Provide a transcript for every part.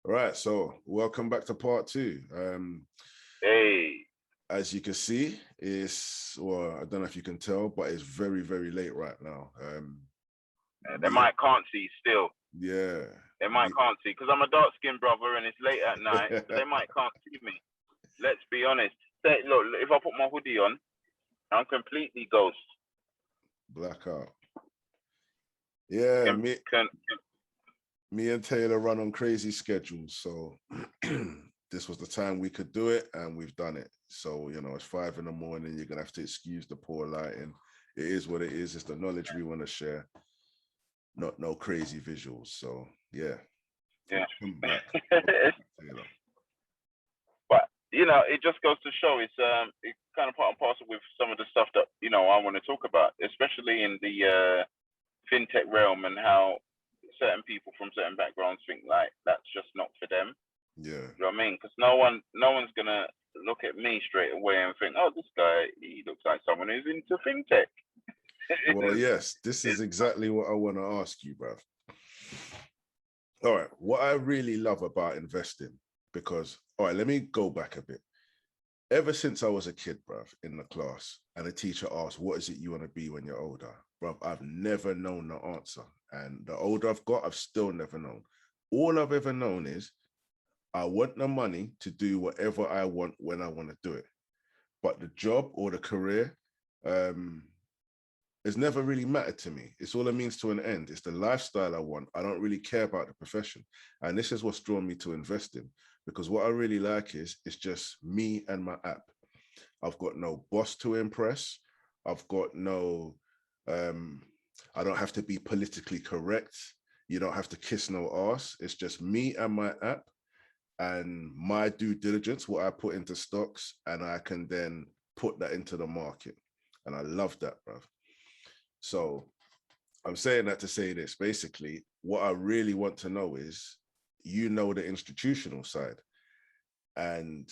All right, so welcome back to part two. Hey. As you can see, well, I don't know if you can tell, but it's very, very late right now. They can't see still. Yeah. They can't see because I'm a dark-skinned brother and it's late at night, so they can't see me. Let's be honest. Look, if I put my hoodie on, I'm completely ghost. Blackout. Yeah, me and Taylor run on crazy schedules, so this was the time we could do it, and we've done it. So, it's 5 a.m. You're gonna have to excuse the poor lighting. It is what it is. It's the knowledge we want to share, not no crazy visuals. So yeah. Come back. But it just goes to show it's kind of part and parcel with some of the stuff that I want to talk about, especially in the fintech realm, and how certain people from certain backgrounds think like that's just not for them. Yeah. You know what I mean? Because no one's gonna look at me straight away and think, oh, this guy, he looks like someone who's into fintech. Well, yes, this is exactly what I want to ask you, bruv. All right, what I really love about investing, because, all right, let me go back a bit. Ever since I was a kid, bruv, in the class, and a teacher asked, what is it you want to be when you're older? Bruv, I've never known the answer. And the older I've got, I've still never known. All I've ever known is I want the money to do whatever I want when I want to do it. But the job or the career has never really mattered to me. It's all a means to an end. It's the lifestyle I want. I don't really care about the profession. And this is what's drawn me to investing, because what I really like is it's just me and my app. I've got no boss to impress. I've got no, I don't have to be politically correct. You don't have to kiss no ass. It's just me and my app and my due diligence, what I put into stocks, and I can then put that into the market. And I love that, bruv. So I'm saying that to say this. Basically, what I really want to know is, the institutional side. And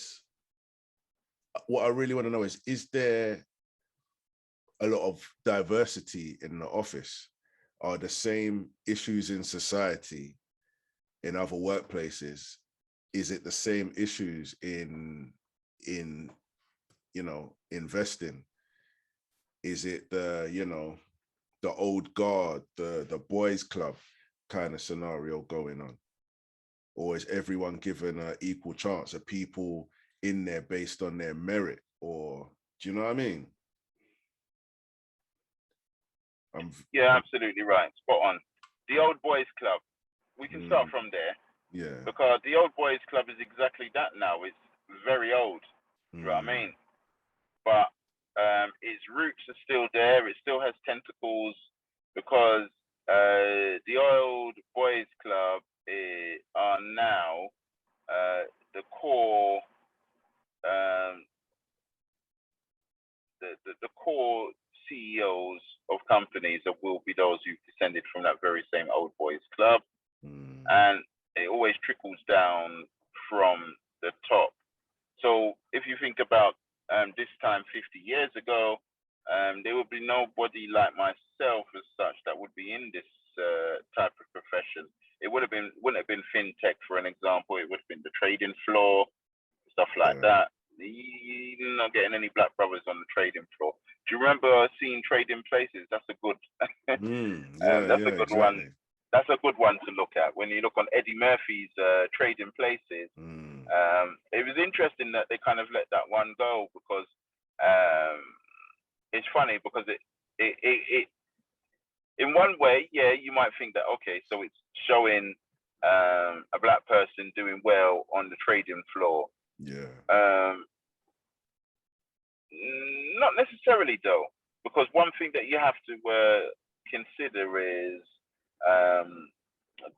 what I really want to know is there a lot of diversity in the office? Are the same issues in society, in other workplaces? Is it the same issues in investing? Is it the old guard, the boys club kind of scenario going on? Or is everyone given an equal chance? Are people in there based on their merit? Or do you know what I mean? Yeah, absolutely right. Spot on. The old boys club. We can start from there. Yeah. Because the old boys club is exactly that now. It's very old. You know what I mean? But its roots are still there. It still has tentacles, because the old boys club are now the core, the core CEOs of companies that will be those who've descended from that very same old boys club. And it always trickles down from the top. So if you think about this time 50 years ago, there would be nobody like myself as such that would be in this type of profession. It wouldn't have been fintech, for an example. It would have been the trading floor, stuff like that. You're not getting any black brothers on the trading floor. Do you remember seeing Trading Places? That's a good that's a good one. That's a good one to look at. When you look on Eddie Murphy's Trading Places, it was interesting that they kind of let that one go, because it's funny, because it in one way, yeah, you might think that, okay, so it's showing a black person doing well on the trading floor. Yeah. Not necessarily, though, because one thing that you have to consider is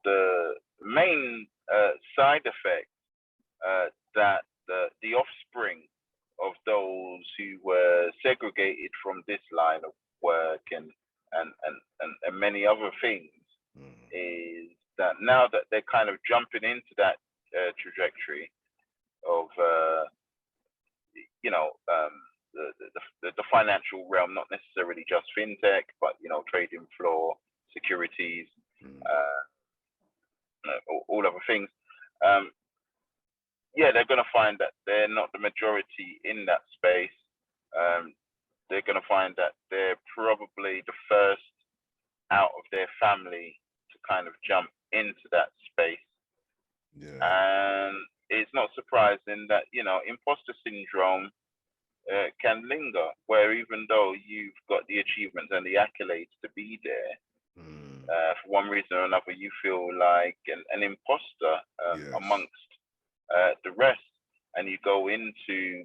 the main side effect that the offspring of those who were segregated from this line of work and many other things is that now that they're kind of jumping into that trajectory of the financial realm, not necessarily just fintech, but trading floor, securities, all other things. yeah, they're going to find that they're not the majority in that space. They're going to find that they're probably the first out of their family to kind of jump into that space. Yeah. And it's not surprising that, you know, imposter syndrome can linger, where even though you've got the achievements and the accolades to be there, for one reason or another, you feel like an imposter amongst the rest. And you go into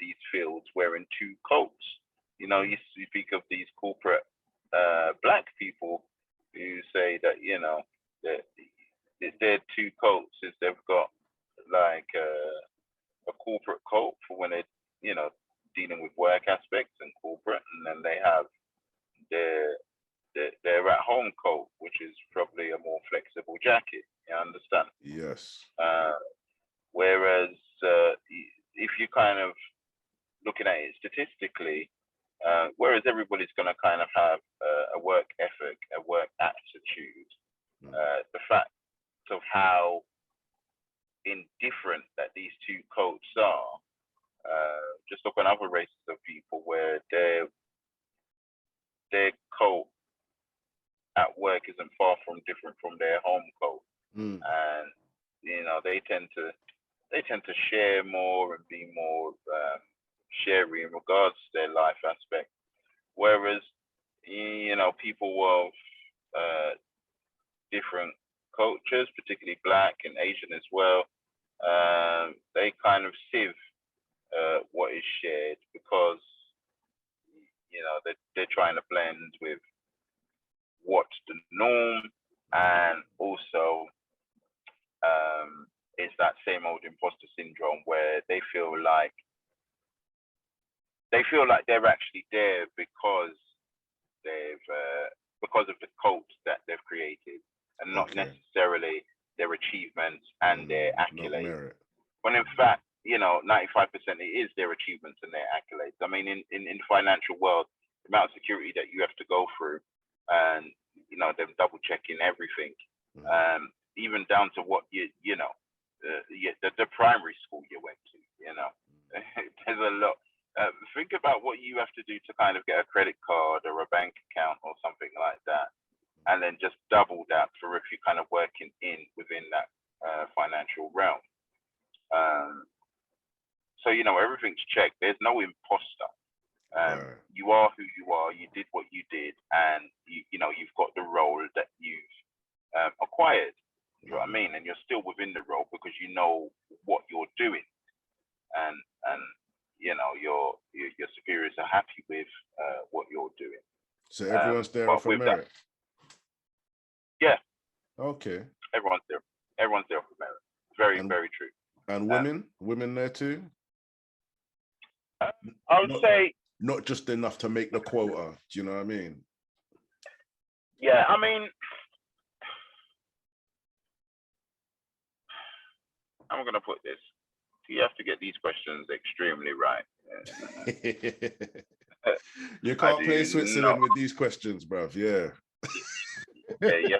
these fields wearing two coats. You know, you speak of these corporate black people who say that, you know, that their two coats is they've got like a corporate coat for when they're, you know, dealing with work aspects and corporate, and then they have their at home coat, which is probably a more flexible jacket. You understand? Yes. Whereas if you kind of looking at it statistically, whereas everybody's going to kind of have a work ethic, a work attitude, the fact of how indifferent that these two coats are, just look on other races of people where their coat at work isn't far from different from their home coat, and you know they tend to share more and be more sharing in regards to their life aspect. Whereas, you know, people of different cultures, particularly Black and Asian as well, they kind of sieve what is shared because, you know, they're trying to blend with what's the norm, and also it's that same old imposter syndrome where they feel like they're actually there because of the cult that they've created, and not necessarily their achievements and their accolades. When in fact, you know, 95% it is their achievements and their accolades. I mean, in the financial world, the amount of security that you have to go through, and you know, them double checking everything, even down to what you know, the primary school you went to. You know, there's a lot. Think about what you have to do to kind of get a credit card or a bank account or something like that, and then just double that for if you're kind of working within that financial realm. So, you know, everything's checked. There's no imposter. You are who you are. You did what you did, and you know you've got the role that you've acquired. You know what I mean? And you're still within the role because you know what you're doing, and you know your superiors are happy with what you're doing. So everyone's there off of merit. Yeah. Okay. Everyone's there off of merit. Very true. And women there too. I would say not just enough to make the quota. Do you know what I mean? Yeah, I mean, I'm going to put this. You have to get these questions extremely right. You can't play Switzerland with these questions, bruv. Yeah. Yeah,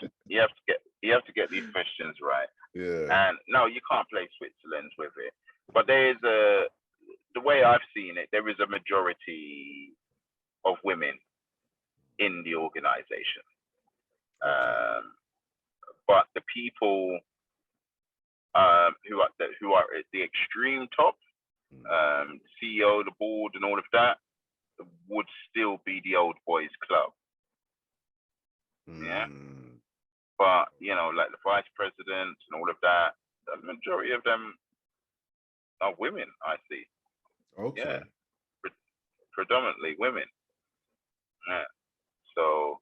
you have to get these questions right. Yeah. And no, you can't play Switzerland with it. But there's the way I've seen it, there is a majority of women in the organization. But the people who are at the extreme top, CEO, the board, and all of that, would still be the old boys club. Yeah. But you know, like the vice presidents and all of that, the majority of them are women, I see. Okay. Yeah. Predominantly women. Yeah. So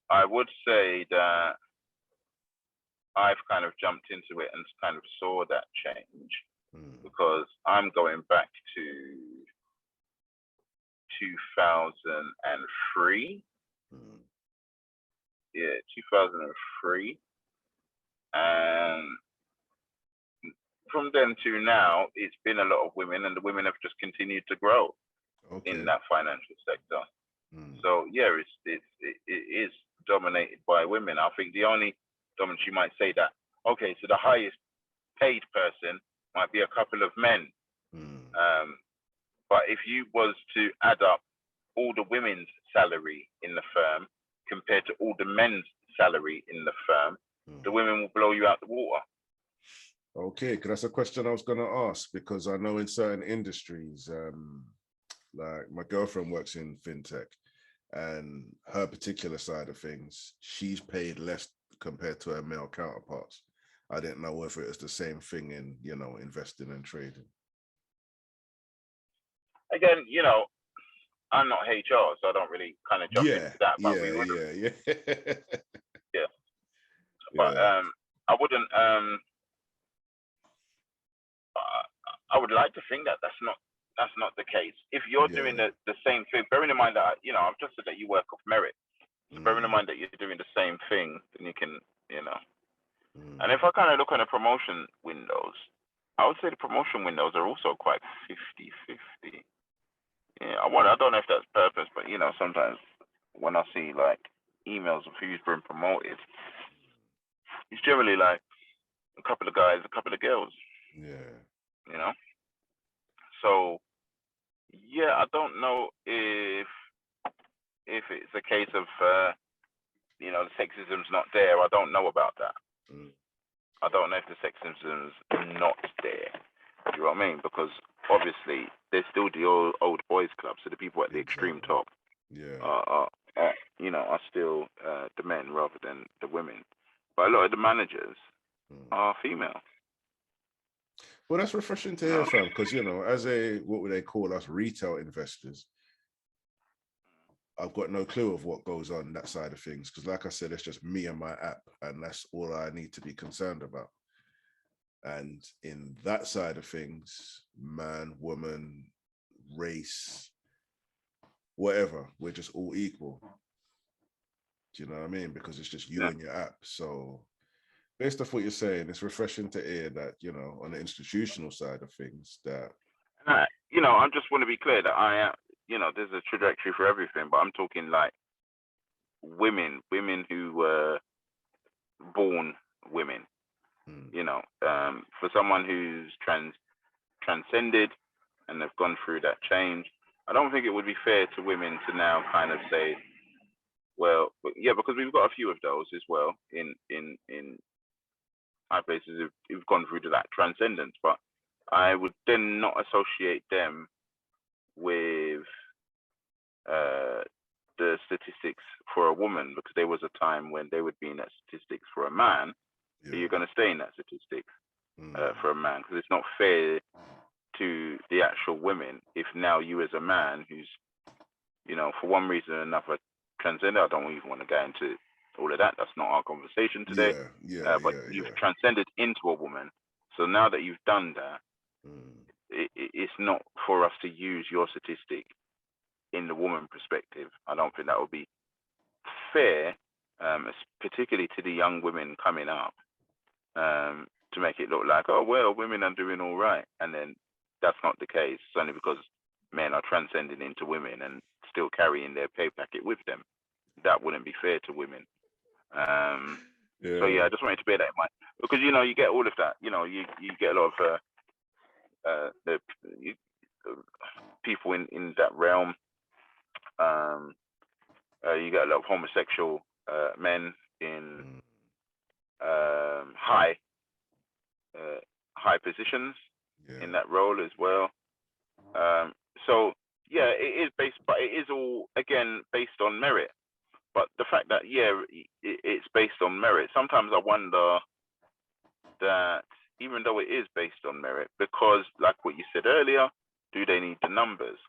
I would say that I've kind of jumped into it and kind of saw that change because I'm going back to 2003. Yeah, 2003. And from then to now, it's been a lot of women, and the women have just continued to grow in that financial sector. So yeah, it is dominated by women. I think the only dominance you might say that, okay, so the highest paid person might be a couple of men. But if you was to add up all the women's salary in the firm compared to all the men's salary in the firm, the women will blow you out the water. Okay, because that's a question I was going to ask, because I know in certain industries, like my girlfriend works in fintech, and her particular side of things, she's paid less compared to her male counterparts. I didn't know whether it was the same thing in, you know, investing and trading. Again, you know, I'm not HR, so I don't really kind of jump into that. But yeah. But I wouldn't. I would like to think that that's not the case. If you're doing the same thing, bearing in mind that, you know, I've just said that you work off merit. So bearing in mind that you're doing the same thing, then you can, you know. And if I kind of look on the promotion windows, I would say the promotion windows are also quite 50-50. Yeah, I don't know if that's purpose, but, you know, sometimes when I see like emails of who's been promoted, it's generally like a couple of guys, a couple of girls. Yeah. You know? So, yeah, I don't know if it's a case of, you know, the sexism's not there. I don't know about that. I don't know if the sexism's not there. Do you know what I mean? Because obviously there's still the old boys club, so the people at the extreme top, you know, are still the men rather than the women. But a lot of the managers are female. Well, that's refreshing to hear, fam, because, you know, as what would they call us, retail investors, I've got no clue of what goes on that side of things. Because like I said, it's just me and my app, and that's all I need to be concerned about. And in that side of things, man, woman, race, whatever, we're just all equal. Do you know what I mean? Because it's just you and your app. So based off what you're saying, it's refreshing to hear that, you know, on the institutional side of things that... you know, I just want to be clear that I am, you know, there's a trajectory for everything, but I'm talking like women who were born women, you know, for someone who's transcended and they've gone through that change. I don't think it would be fair to women to now kind of say, well, yeah, because we've got a few of those as well in high places who've gone through to that transcendence, but I would then not associate them with the statistics for a woman, because there was a time when they would be in that statistics for a man. So you're going to stay in that statistics for a man, because it's not fair to the actual women if now you as a man who's, you know, for one reason or another transcended. I don't even want to go into all of that. That's not our conversation today. But you've transcended into a woman. So now that you've done that, it's not for us to use your statistic in the woman perspective. I don't think that would be fair, particularly to the young women coming up, to make it look like, oh, well, women are doing all right. And then that's not the case. It's only because men are transcending into women and still carrying their pay packet with them. That wouldn't be fair to women. So, yeah, I just wanted to bear that in mind. Because, you know, you get all of that. You know, you get a lot of the people in that realm. You get a lot of homosexual men in high positions in that role as well. So yeah, it is based, but it is all again based on merit. But the fact that it's based on merit, sometimes I wonder that even though it is based on merit, because like what you said earlier, do they need the numbers?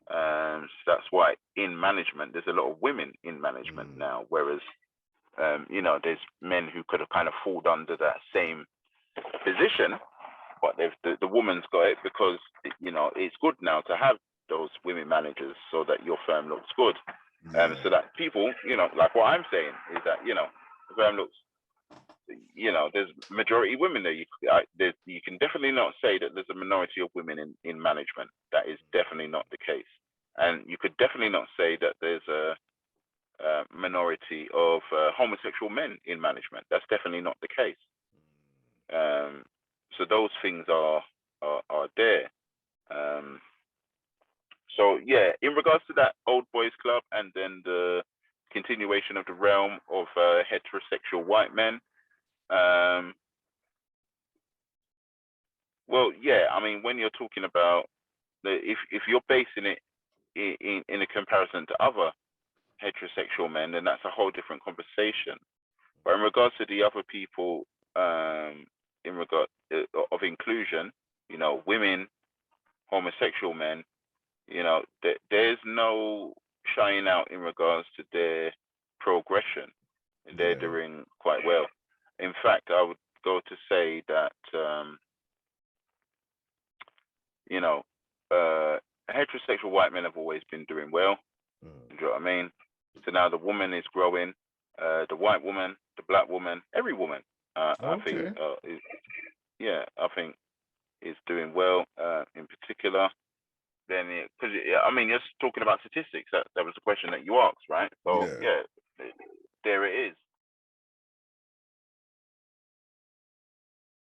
So that's why in management, there's a lot of women in management now, whereas, you know, there's men who could have kind of fallen under that same position, but the woman's got it because, you know, it's good now to have those women managers so that your firm looks good. So that people, you know, like what I'm saying is that, you know, the firm looks, you know, there's majority women there. You can definitely not say that there's a minority of women in management. That is definitely not the case. And you could definitely not say that there's a minority of homosexual men in management. That's definitely not the case. So those things are there. So yeah, in regards to that old boys club, and then the continuation of the realm of heterosexual white men. Well, yeah, I mean, when you're talking about if you're basing it in a comparison to other heterosexual men, then that's a whole different conversation. But in regards to the other people, in regard of inclusion, you know, women, homosexual men, you know, there's no shying out in regards to their progression. They're doing quite well. In fact, I would go to say that, you know, heterosexual white men have always been doing well. You know what I mean? So now the woman is growing, the white woman, the black woman, every woman, I think, I think is doing well in particular. Then, because I mean, just talking about statistics, that was the question that you asked, right? So yeah, there it is.